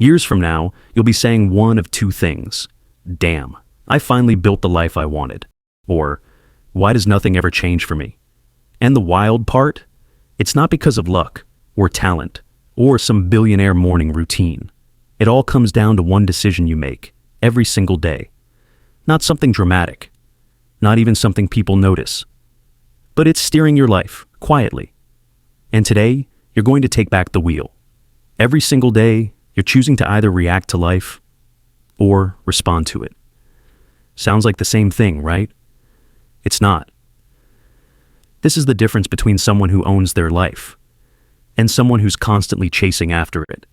Years from now, you'll be saying one of two things. Damn, I finally built the life I wanted. Or, why does nothing ever change for me? And the wild part? It's not because of luck, or talent, or some billionaire morning routine. It all comes down to one decision you make, every single day. Not something dramatic, not even something people notice. But it's steering your life, quietly. And today, you're going to take back the wheel. Every single day, you're choosing to either react to life or respond to it. Sounds like the same thing, right? It's not. This is the difference between someone who owns their life and someone who's constantly chasing after it.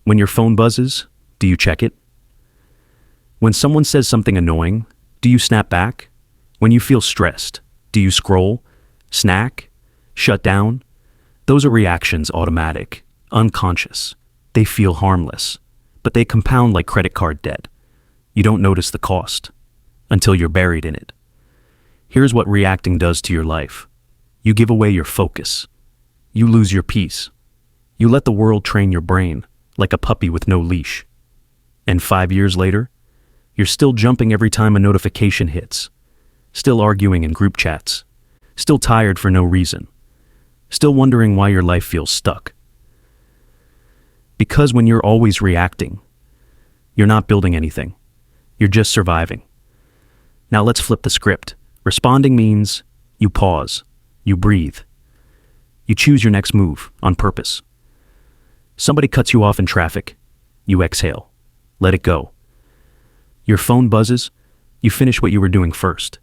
When your phone buzzes, do you check it? When someone says something annoying, do you snap back? When you feel stressed, do you scroll, snack, shut down? Those are reactions automatic, unconscious. They feel harmless, but they compound like credit card debt. You don't notice the cost until you're buried in it. Here's what reacting does to your life. You give away your focus. You lose your peace. You let the world train your brain like a puppy with no leash. And 5 years later, you're still jumping every time a notification hits, still arguing in group chats, still tired for no reason, still wondering why your life feels stuck. Because when you're always reacting, you're not building anything. You're just surviving. Now let's flip the script. Responding means you pause, you breathe, you choose your next move on purpose. Somebody cuts you off in traffic, you exhale, let it go. Your phone buzzes, you finish what you were doing first.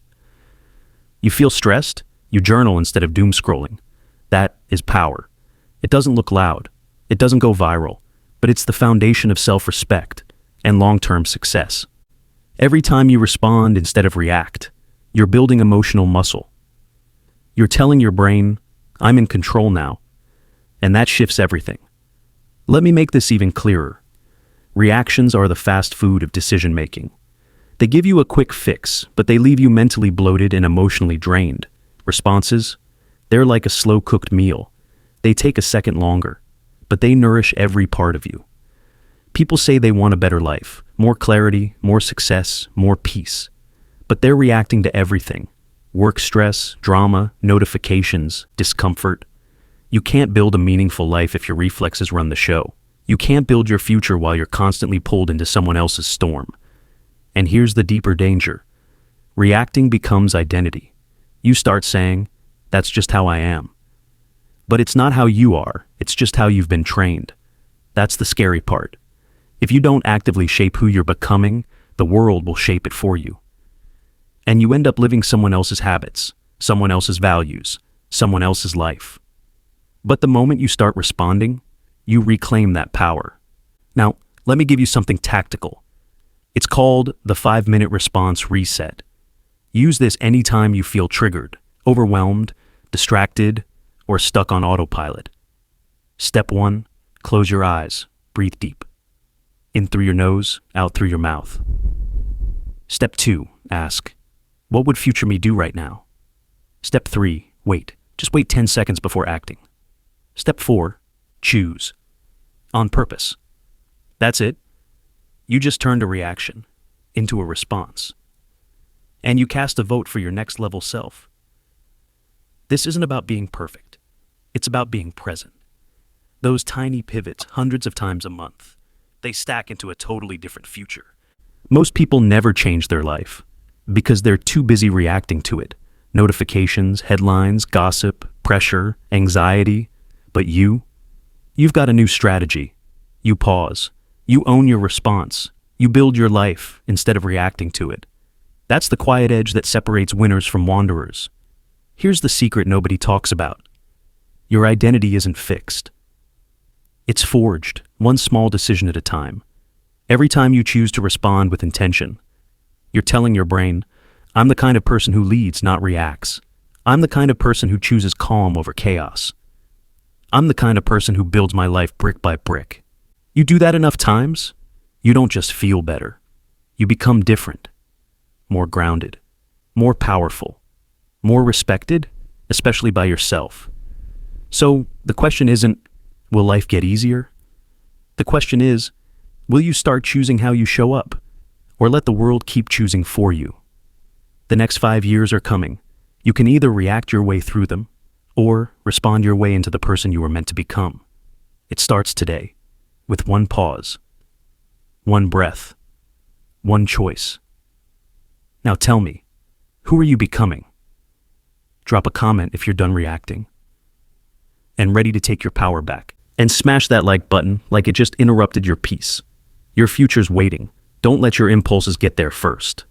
You feel stressed, you journal instead of doom scrolling. That is power. It doesn't look loud, it doesn't go viral, but it's the foundation of self-respect and long-term success. Every time you respond instead of react, you're building emotional muscle. You're telling your brain, I'm in control now, and that shifts everything. Let me make this even clearer. Reactions are the fast food of decision-making. They give you a quick fix, but they leave you mentally bloated and emotionally drained. Responses? They're like a slow-cooked meal. They take a second longer, but they nourish every part of you. People say they want a better life, more clarity, more success, more peace. But they're reacting to everything. Work stress, drama, notifications, discomfort. You can't build a meaningful life if your reflexes run the show. You can't build your future while you're constantly pulled into someone else's storm. And here's the deeper danger. Reacting becomes identity. You start saying, that's just how I am. But it's not how you are, it's just how you've been trained. That's the scary part. If you don't actively shape who you're becoming, the world will shape it for you. And you end up living someone else's habits, someone else's values, someone else's life. But the moment you start responding, you reclaim that power. Now, let me give you something tactical. It's called the 5-minute response reset. Use this anytime you feel triggered, overwhelmed, distracted, or stuck on autopilot. Step 1, close your eyes, breathe deep. In through your nose, out through your mouth. Step 2, ask, what would future me do right now? Step 3, wait. Just wait 10 seconds before acting. Step 4, choose. On purpose. That's it. You just turned a reaction into a response. And you cast a vote for your next level self. This isn't about being perfect. It's about being present. Those tiny pivots, hundreds of times a month, they stack into a totally different future. Most people never change their life because they're too busy reacting to it. Notifications, headlines, gossip, pressure, anxiety. But you've got a new strategy. You pause. You own your response. You build your life instead of reacting to it. That's the quiet edge that separates winners from wanderers. Here's the secret nobody talks about. Your identity isn't fixed. It's forged, one small decision at a time. Every time you choose to respond with intention, you're telling your brain, I'm the kind of person who leads, not reacts. I'm the kind of person who chooses calm over chaos. I'm the kind of person who builds my life brick by brick. You do that enough times, you don't just feel better. You become different, more grounded, more powerful, more respected, especially by yourself. So the question isn't, will life get easier? The question is, will you start choosing how you show up, or let the world keep choosing for you? The next 5 years are coming. You can either react your way through them, or respond your way into the person you were meant to become. It starts today, with one pause, one breath, one choice. Now tell me, who are you becoming? Drop a comment if you're done reacting and ready to take your power back. And smash that like button like it just interrupted your peace. Your future's waiting. Don't let your impulses get there first.